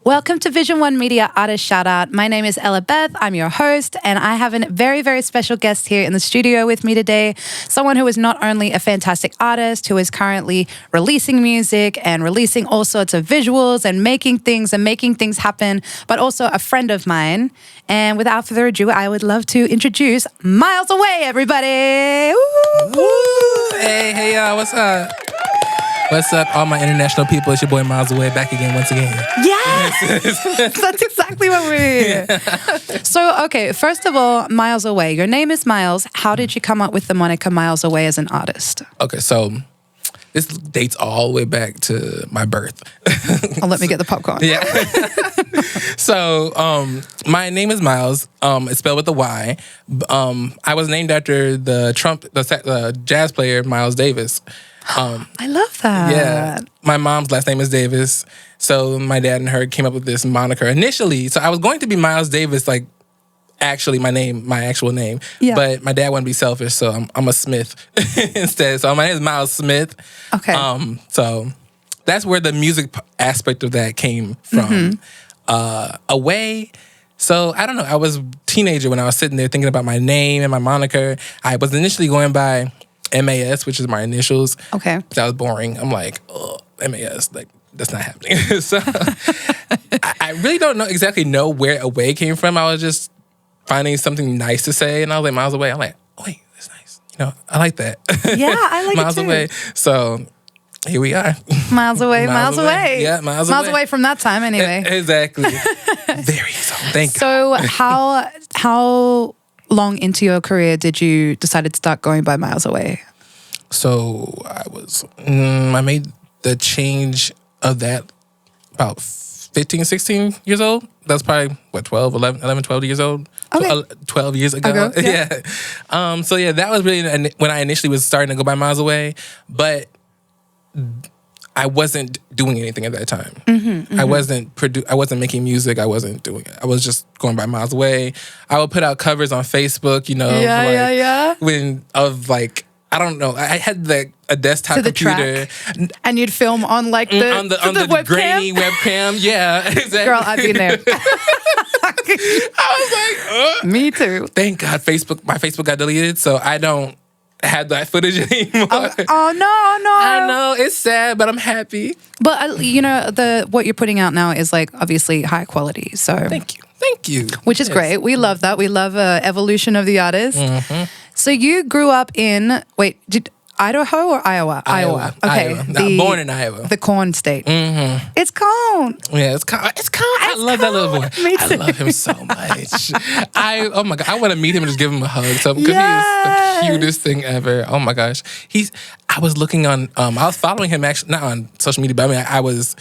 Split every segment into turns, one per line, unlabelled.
Welcome to Vision One Media Artist Shoutout. My name is Ella Beth. I'm your host, and I have a very, very special guest here in the studio with me today. Someone who is not only a fantastic artist, who is currently releasing music and releasing all sorts of visuals and making things happen, but also a friend of mine. And without further ado, I would love to introduce Miles Away, everybody.
Woo! Hey, y'all, what's up? What's up, all my international people? It's your boy Miles Away, back again, once again.
Yes! That's exactly what we're So, okay, first of all, Miles Away. Your name is Miles. How did you come up with the moniker Miles Away as an artist?
Okay, so this dates all the way back to my birth.
Let me get the popcorn.
Yeah. So, my name is Miles. It's spelled with a Y. I was named after the jazz player Miles Davis.
I love that.
Yeah. My mom's last name is Davis. So my dad and her came up with this moniker initially. So I was going to be Miles Davis, like actually my actual name. Yeah. But my dad wanted to be selfish, so I'm a Smith instead. So my name is Miles Smith.
Okay.
So that's where the music aspect of that came from. Away. So I don't know. I was a teenager when I was sitting there thinking about my name and my moniker. I was initially going by MAS, which is my initials.
Okay.
That was boring. I'm like, oh, MAS, like, that's not happening. So I really don't exactly know where Away came from. I was just finding something nice to say, and I was like, Miles Away. I'm like, oh, wait, that's nice. You know, I like that.
Yeah, I like
Miles
it too.
Away. So here we are.
Miles Away, Miles away.
Yeah, Miles Away.
Miles away from that time, anyway.
Exactly. Very so. Thank
God. So how long into your career did you decide to start going by Miles Away?
So I made the change of that about 15, 16 years old. That's probably, 12 years old?
Okay.
12 years ago.
Yeah.
So that was really when I initially was starting to go by Miles Away, but I wasn't doing anything at that time. I wasn't making music. I wasn't doing it. I was just going by Miles Away. I would put out covers on Facebook, I don't know. I had a desktop
to the
computer,
track. And you'd film on like the
on the
webcam?
grainy webcam. Yeah, exactly.
Girl, I've been there.
I was like,
me too.
Thank God, my Facebook got deleted, so I don't have that footage anymore.
Oh no!
I know, it's sad, but I'm happy.
But what you're putting out now is like obviously high quality. So
thank you.
Which is great. We love that. We love evolution of the artist. Mm-hmm. So you grew up in Idaho or Iowa?
Iowa.
Okay.
Iowa. Born in Iowa.
The corn state.
Mm-hmm.
It's corn.
Yeah, it's corn. I love that little boy.
Me too.
I love him so much. Oh my God, I want to meet him and just give him a hug. Because he is the cutest thing ever. Oh my gosh. I was looking on, I was following him actually, not on social media, but I was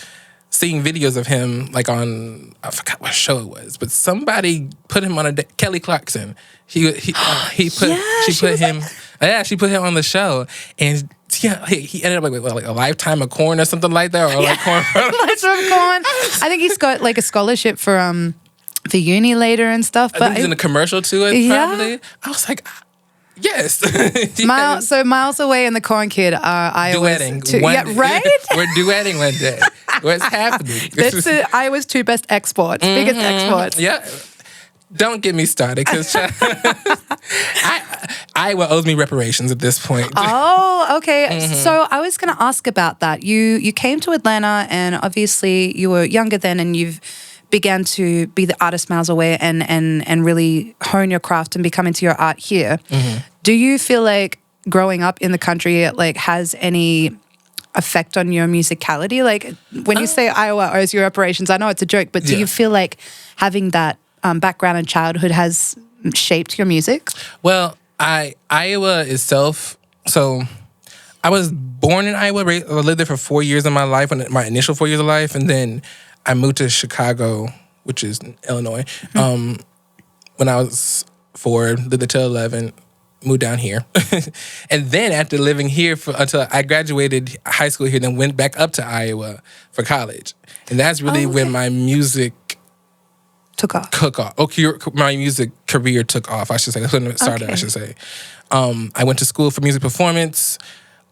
seeing videos of him like on, I forgot what show it was, but somebody put him on Kelly Clarkson. She put him on the show, and he ended up like a lifetime of corn or something like that, or like corn.
Lifetime of corn. I think he's got like a scholarship for uni later and stuff. But
I think he's in a commercial to it. Probably. I was like, yes.
Yes. So Miles Away and the Corn Kid are Iowa's
duetting.
Right?
We're duetting one day. What's happening?
That's Iowa's two best exports, biggest exports.
Yeah. Don't get me started, because Iowa owes me reparations at this point.
Oh, okay. Mm-hmm. So I was going to ask about that. You came to Atlanta, and obviously you were younger then, and you've began to be the artist Miles Away and really hone your craft and become into your art here. Mm-hmm. Do you feel like growing up in the country has any effect on your musicality? Like when you say Iowa owes you reparations, I know it's a joke, but do you feel like having that background in childhood has shaped your music?
Well, Iowa itself, so I was born in Iowa. I lived there for 4 years of my life, my initial 4 years of life, and then I moved to Chicago, which is Illinois, when I was 4, lived until 11, moved down here. And then after living here until I graduated high school here, then went back up to Iowa for college. And that's really when my music
took off.
My music career took off, I should say. That's when it started, I should say. I went to school for music performance,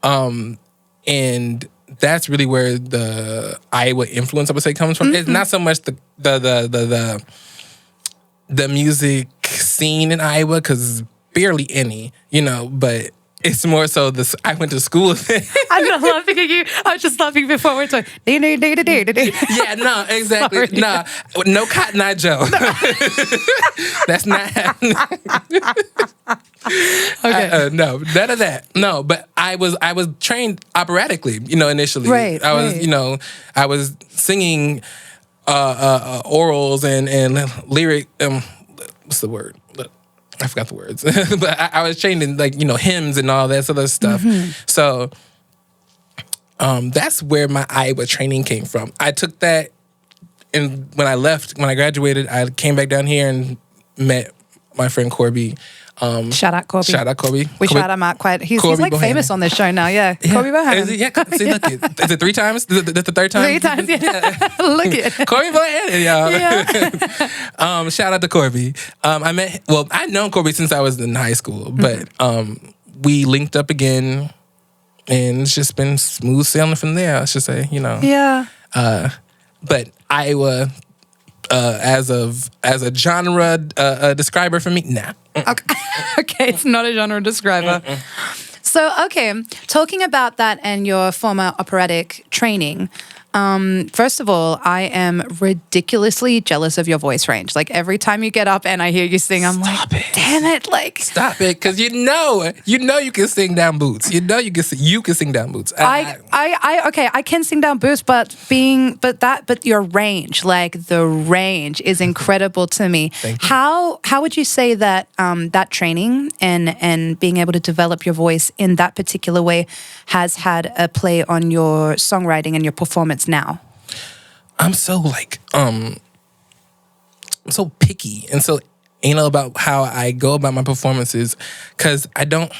and that's really where the Iowa influence, I would say, comes from. It's not so much the music scene in Iowa, because barely any, but it's more so this. I went to school there.
I'm not laughing at you. I was just laughing before we're talking.
Yeah, no, exactly. Sorry. No Cotton Eye Joe. That's not happening. Okay. No, none of that. No, but I was trained operatically, initially.
Right.
I was, I was singing orals and lyric. What's the word? I forgot the words, but I was trained in hymns and all that sort of stuff. So that's where my Iowa training came from. I took that, and when I graduated, I came back down here and met my friend Corby.
Shout out Corby. We
Corby.
shout him out quite. He's like
Bohannon.
Famous on this show now. Yeah. Corby Bohannon.
Is it? Yeah. See, look, is it 3 times? That's the 3rd time.
3 times. Yeah. Look at
Corby Bohannon, y'all.
Yeah.
Shout out to Corby. I'd known Corby since I was in high school, but we linked up again, and it's just been smooth sailing from there. I should say,
Yeah.
But Iowa, as a genre describer for me, nah.
Okay, it's not a genre describer. So, talking about that and your former operatic training, first of all, I am ridiculously jealous of your voice range. Like, every time you get up and I hear you sing, I'm
Stop
like,
it.
damn it, like.
Stop it, because you can sing down boots. You can sing down boots.
I can sing down boots, but your range, like the range is incredible to me.
Thank you.
How would you say that that training and being able to develop your voice in that particular way has had a play on your songwriting and your performance now?
I'm so I'm so picky and so anal about how I go about my performances, because I don't,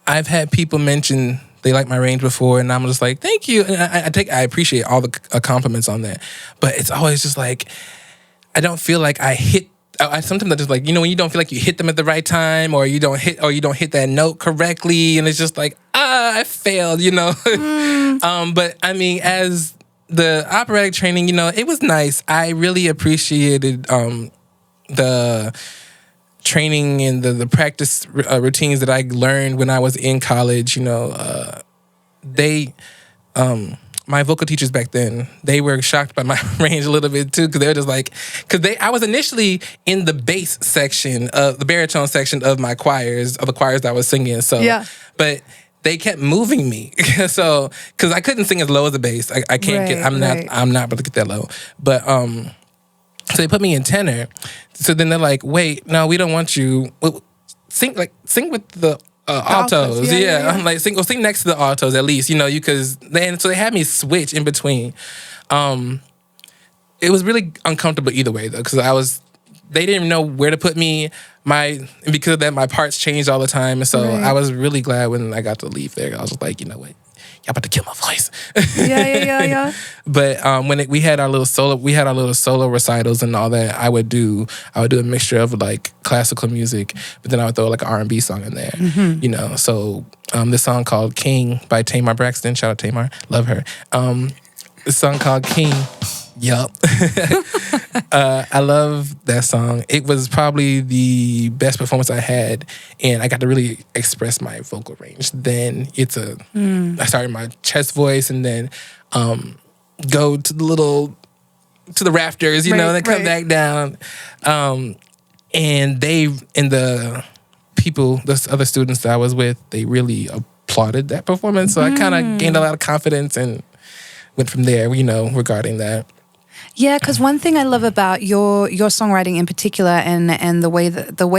I've had people mention they like my range before, and I'm just like, thank you, and I appreciate all the compliments on that, but it's always just like, I don't feel like I hit. Sometimes I just like, when you don't feel like you hit them at the right time, or you don't hit that note correctly, and it's just like, I failed, But I mean, as the operatic training, it was nice. I really appreciated the training and the practice routines that I learned when I was in college. My vocal teachers back then, they were shocked by my range a little bit too, because they were just like, I was initially in the bass section, the baritone section of the choirs that I was singing. So,
yeah.
But they kept moving me, so because I couldn't sing as low as the bass. I can't get. I'm not able to get that low. But so they put me in tenor. So then they're like, wait, no, we don't want you. Sing with the altos. Yeah. I'm like, sing next to the altos at least, because so they had me switch in between. It was really uncomfortable either way though, because they didn't even know where to put me. And because of that, my parts changed all the time. And so I was really glad when I got to leave there. I was like, you know what? Y'all about to kill my voice.
Yeah.
But when we had our little solo recitals and all that, I would do a mixture of like classical music, but then I would throw like an R&B song in there. So this song called King by Tamar Braxton. Shout out Tamar, love her. This song called King. Yup. I love that song. It was probably the best performance I had, and I got to really express my vocal range. Then I started my chest voice, and then go to the rafters, and then come back down. And the other students that I was with, they really applauded that performance. So I kind of gained a lot of confidence and went from there, regarding that.
Yeah, because one thing I love about your songwriting in particular, and the way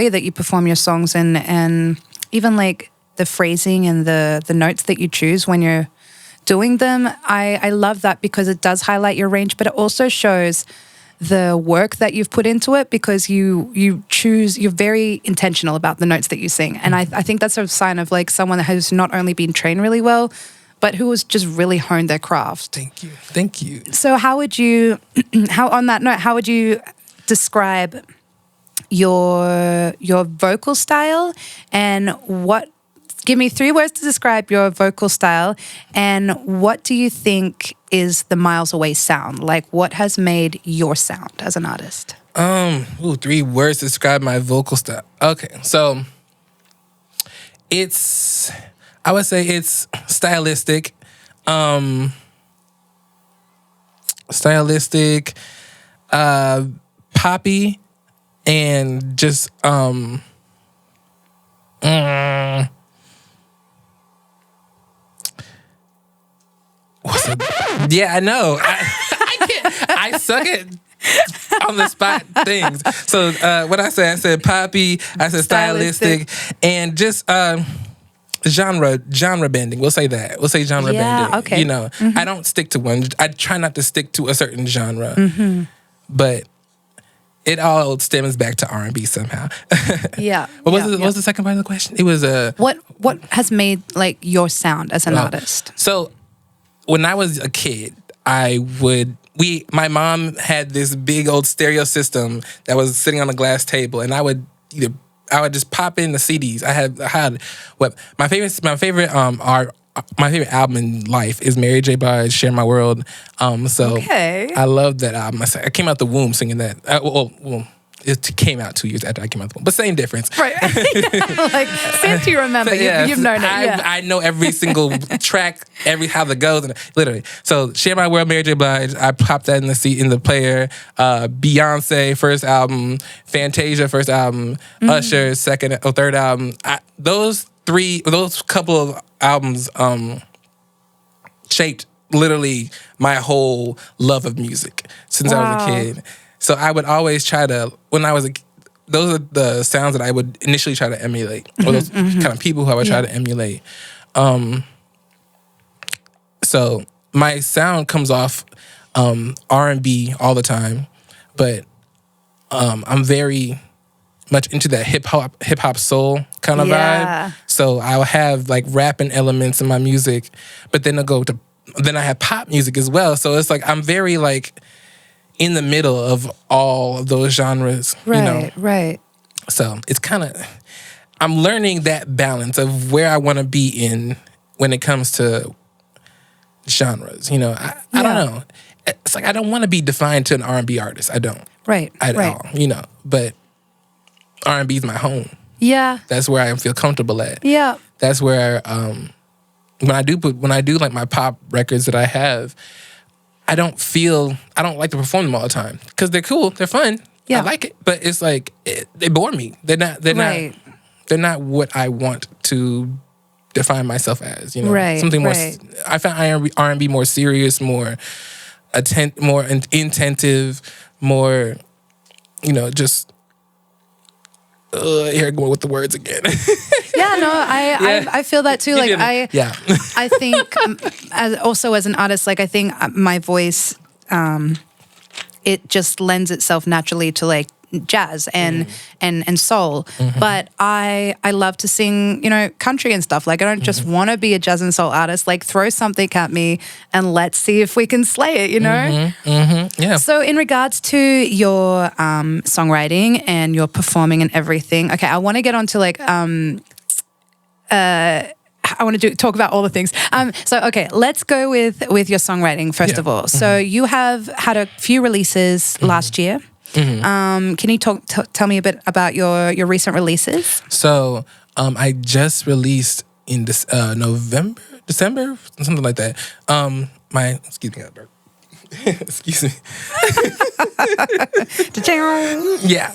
that you perform your songs, and even like the phrasing and the notes that you choose when you're doing them, I love that, because it does highlight your range, but it also shows the work that you've put into it, because you're very intentional about the notes that you sing, and I think that's a sign of like someone that has not only been trained really well, but who has just really honed their craft.
Thank you.
So how would you describe your vocal style, and what give me 3 words to describe your vocal style, and what do you think is the Miles Away sound? Like, what has made your sound as an artist?
3 words to describe my vocal style. Okay, so I would say it's stylistic. Poppy, and just yeah, I know. I can't. I suck at on the spot things. So what I said poppy. I said stylistic, and just genre bending. We'll say that. We'll say genre bending.
Okay.
You know, I don't stick to one. I try not to stick to a certain genre, but it all stems back to R&B somehow.
Yeah.
What was the second part of the question? It was
what has made like your sound as an artist?
So when I was a kid, my mom had this big old stereo system that was sitting on a glass table, and I would just pop in the CDs. I had what my favorite album in life is Mary J. Blige, Share My World. I love that album. I came out the womb singing that. It came out 2 years after I came out the womb, but same difference.
Right. Like, since you remember, you've known it.
I know every single track, how that goes, and literally. So, Share My World, Mary J. Blige. I popped that in the player. Beyonce, first album. Fantasia, first album. Usher, third album. Those couple of albums shaped literally my whole love of music since I was a kid. So I would always try to, when I was those are the sounds that I would initially try to emulate, or those kind of people who I would try to emulate. So my sound comes off R&B all the time, but I'm very much into that hip hop soul kind of vibe. So I'll have like rapping elements in my music, but then I have pop music as well. So it's like I'm very like in the middle of all of those genres,
Right.
So it's kind of, I'm learning that balance of where I want to be in when it comes to genres. You know, I don't know. It's like I don't want to be defined to an R&B artist. I don't.
Right.
At all. You know, but R&B is my home.
Yeah.
That's where I feel comfortable at.
Yeah.
That's where when I do like my pop records that I have, I don't like to perform them all the time because they're cool, they're fun, I like it, but it's like they bore me. They're not what I want to define myself as. You know, something more. I found R&B more serious, more intensive, more. You know, just. Here going with the words again.
I feel that too. Like I think as an artist, like I think my voice, it just lends itself naturally to like jazz and soul. But I love to sing, you know, country and stuff. Like I don't just want to be a jazz and soul artist. Like throw something at me and let's see if we can slay it, you know?
Yeah.
So in regards to your songwriting and your performing and everything, okay, I want to get on to like I want to talk about all the things. Okay, let's go with your songwriting first of all. So you have had a few releases last year. Can you tell me a bit about your recent releases? So
I just released in this December, something like that. Excuse me, excuse me. Yeah.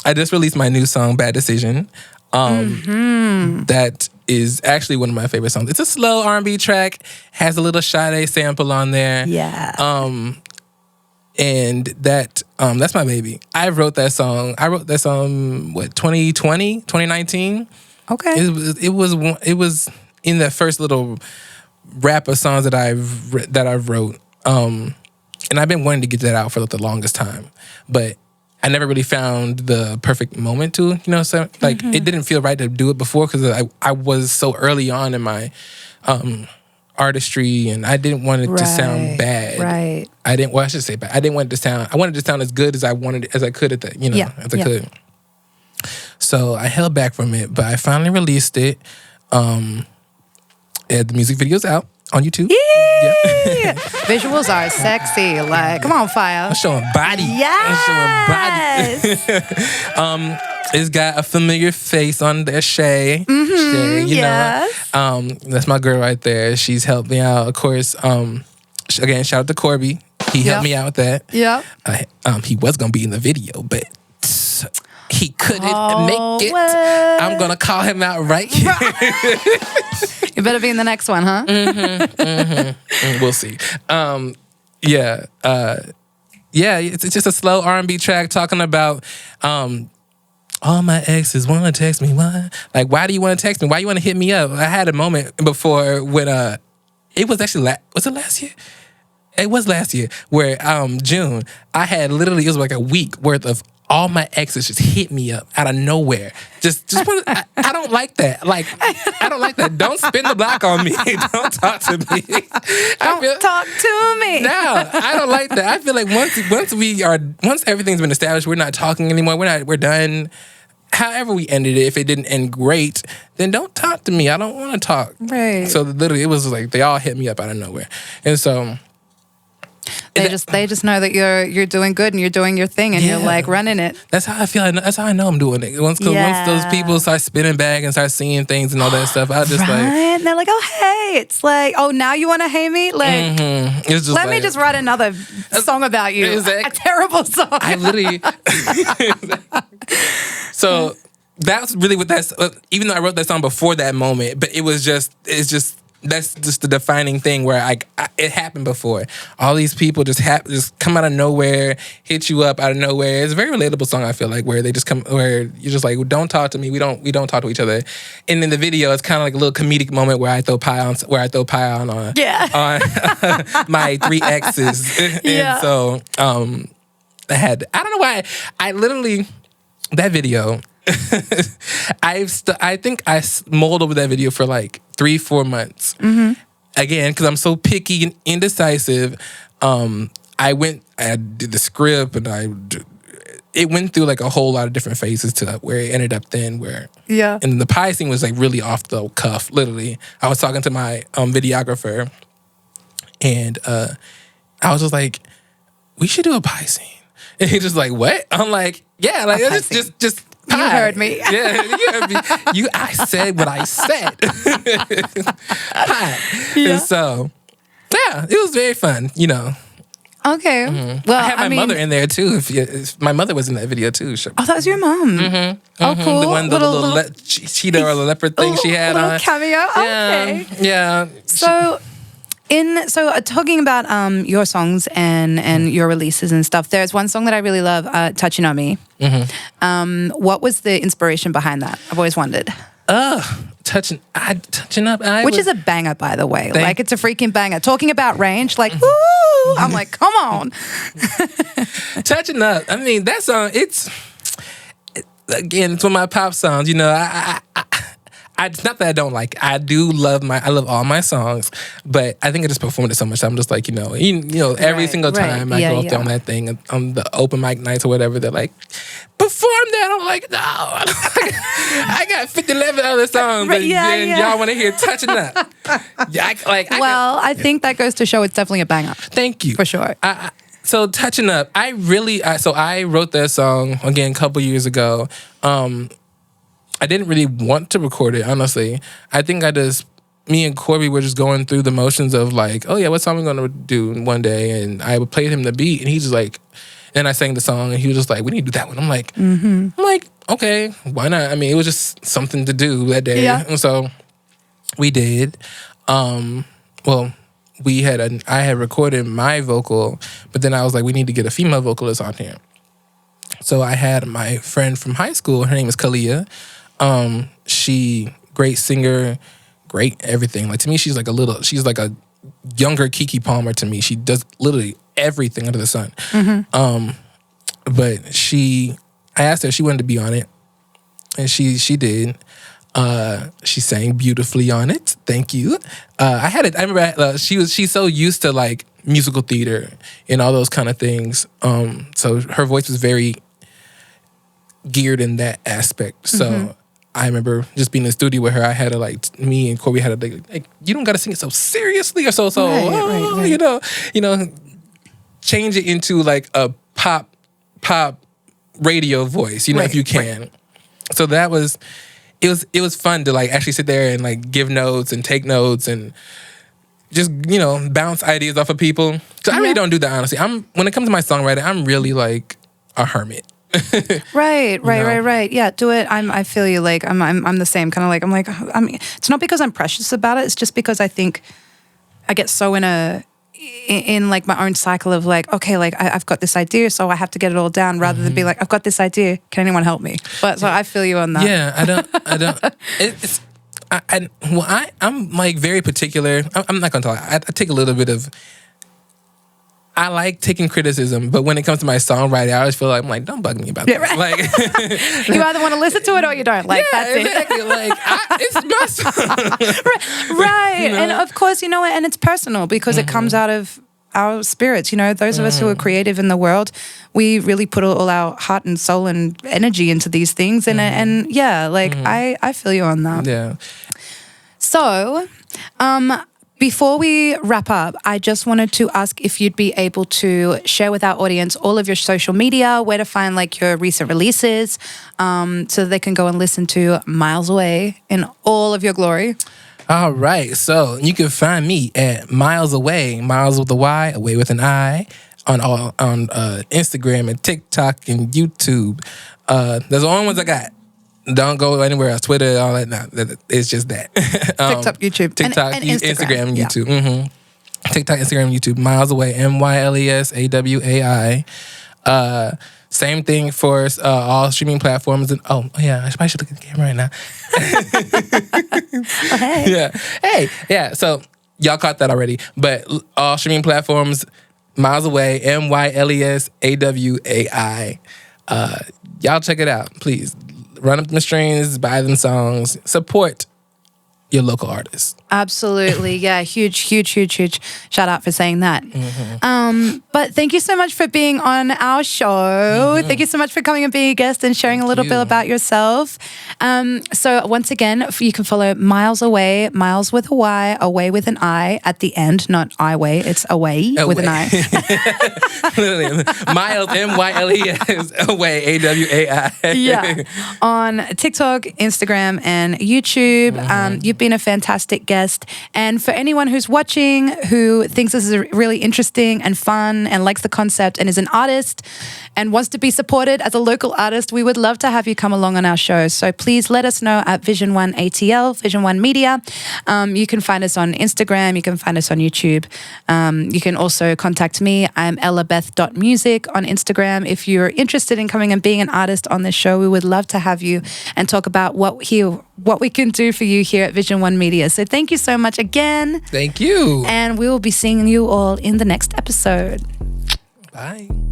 I just released my new song, Bad Decision. That is actually one of my favorite songs. It's a slow R&B track, has a little Sade sample on there.
Yeah.
And that's my baby. I wrote that song, 2020, 2019.
Okay.
It was in that first little rap of songs that I've wrote. And I've been wanting to get that out for the longest time. But I never really found the perfect moment to, you know, so like it didn't feel right to do it before because I was so early on in my artistry and I didn't want it to sound bad.
Right.
I should say bad. I wanted it to sound as good as I could at that, you know, as I could. So I held back from it, but I finally released it. And the music video's out on YouTube.
Yeah. Visuals are sexy. Like, come on, fire.
I'm showing body.
Yes.
I'm showing body. It's got a familiar face on there, Shay. Shay, you know. That's my girl right there. She's helped me out, of course. Again, shout out to Corby. He helped me out with that. Yeah. He was gonna be in the video, but he couldn't make it. What? I'm gonna call him out right here.
You better be in the next one, huh?
We'll see. It's just a slow R&B track talking about all my exes want to text me. Why? Like, why do you want to text me? Why you want to hit me up? I had a moment before when it was actually was it last year? It was last year where June, I had literally, it was like a week worth of all my exes just hit me up out of nowhere. I don't like that. Like, I don't like that. Don't spin the block on me. Don't talk to me.
Don't talk to me.
No, I don't like that. I feel like once everything's been established, we're not talking anymore. We're done. However we ended it, if it didn't end great, then don't talk to me. I don't want to talk.
Right.
So literally, it was like they all hit me up out of nowhere, and so.
They just know that you're doing good and you're doing your thing and you're like running it.
That's how I feel. That's how I know I'm doing it. Once those people start spinning back and start seeing things and all that stuff, I just
and they're like, oh hey, it's like, oh now you want to hate me? Like,
it's just
let me just write another song about you. A terrible song.
I literally. So that's really what that's. Even though I wrote that song before that moment, but it's just. That's just the defining thing where it happened before. All these people just come out of nowhere, hit you up out of nowhere. It's a very relatable song, I feel like, where they just come, where you're just like, don't talk to me. We don't talk to each other. And in the video, it's kind of like a little comedic moment where I throw pie on on my 3 exes. And so I don't know why I literally that video. I think I mulled over that video for like 3-4 months. Again, because I'm so picky and indecisive. I did the script and it went through like a whole lot of different phases to where it ended up then and the pie scene was like really off the cuff. Literally, I was talking to my videographer and I was just like, we should do a pie scene. And he's just like, what? I'm like, yeah, like just pie.
You heard me.
Yeah, you heard me. I said what I said. Pie. Yeah. And so, yeah, it was very fun, you know.
Okay. Well,
I had my mother in there too. If my mother was in that video too. Sure.
Oh, that was your mom. Oh, cool.
The one, the little cheetah or the leopard thing she had on.
Cameo. Okay.
Yeah.
So. Talking about your songs and your releases and stuff, there's one song that I really love, "Touching on Me." What was the inspiration behind that? I've always wondered.
Touching up,
which is a banger, by the way. Like, it's a freaking banger. Talking about range, like, woo! I'm like, come on.
Touching up. I mean, that song. It's one of my pop songs. You know, it's not that I don't like it. I love all my songs, but I think I just performed it so much. I'm just like, you know, every single time I go up there on that thing on the open mic nights or whatever, they're like, perform that. I'm like, no, I got 11 other songs, but y'all want to hear Touching Up.
I think that goes to show it's definitely a banger.
Thank you
for sure.
So Touching Up, I wrote that song again a couple years ago. I didn't really want to record it, honestly. I think me and Corby were just going through the motions of like, oh yeah, what song are we going to do one day? And I played him the beat and he's just like, and I sang the song and he was just like, we need to do that one. I'm like, okay, why not? I mean, it was just something to do that day. Yeah. And so we did. I had recorded my vocal, but then I was like, we need to get a female vocalist on here. So I had my friend from high school, her name is Kalia. She great singer, great everything. Like, to me, she's like a younger Keke Palmer to me. She does literally everything under the sun. But I asked her if she wanted to be on it, and she did. She sang beautifully on it. Thank you. I remember she's so used to like musical theater and all those kind of things. So her voice was very geared in that aspect. So I remember just being in the studio with her. I had to me and Corey had to like you don't got to sing it so seriously or right. you know, change it into like a pop radio voice, you know, if you can. Right. So that was, it was fun to like actually sit there and like give notes and take notes and just, you know, bounce ideas off of people. So I really don't do that, honestly. When it comes to my songwriting, I'm really like a hermit.
Right. Yeah, do it. I feel you. Like I'm the same kind of like, I mean, it's not because I'm precious about it. It's just because I think I get so in like my own cycle of like, okay, like I've got this idea, so I have to get it all down rather than be like, I've got this idea. Can anyone help me? But so I feel you on that.
Yeah, I don't. I'm like very particular. I'm not gonna talk. I take a little bit of. I like taking criticism, but when it comes to my songwriting, I always feel like I'm like, don't bug me about that.
Right.
Like,
you either want to listen to it or you don't. Like, that's
exactly.
it.
Like, it's my song.
Right.
You know?
And of course, you know what? And it's personal because it comes out of our spirits. You know, those of us who are creative in the world, we really put all our heart and soul and energy into these things. And yeah, like I feel you on that.
Yeah.
So, before we wrap up, I just wanted to ask if you'd be able to share with our audience all of your social media, where to find like your recent releases, so they can go and listen to Miles Away in all of your glory.
All right. So you can find me at Miles Away, Miles with a Y, Away with an I, on Instagram and TikTok and YouTube. That's the only ones I got. Don't go anywhere else. Twitter, all that. Nah, it's just that.
TikTok, YouTube.
TikTok,
and
Instagram,
yeah.
YouTube. TikTok, Instagram, YouTube. Miles Away, MYLES AWAI. Same thing for all streaming platforms. And oh yeah, I probably should look at the camera right now.
Oh, hey.
Yeah. Hey. Yeah. So y'all caught that already. But all streaming platforms, Miles Away, MYLES AWAI. Y'all check it out, please. Run up them strings, buy them songs, support your local artists.
Absolutely. Yeah. Huge shout out for saying that. But thank you so much for being on our show. Thank you so much for coming and being a guest and sharing a little bit about yourself. So once again, you can follow Miles Away, Miles with a Y, Away with an I at the end, not I way, it's away with an I.
Miles, MYLES, Away, AWAI.
Yeah. On TikTok, Instagram, and YouTube. You've been a fantastic guest. And for anyone who's watching who thinks this is really interesting and fun and likes the concept and is an artist and wants to be supported as a local artist, we would love to have you come along on our show. So please let us know at Vision One ATL, Vision One Media. You can find us on Instagram. You can find us on YouTube. You can also contact me. I'm ellabeth.music on Instagram. If you're interested in coming and being an artist on this show, we would love to have you and talk about what we can do for you here at Vision One Media. So thank you so much again.
Thank you.
And we will be seeing you all in the next episode.
Bye.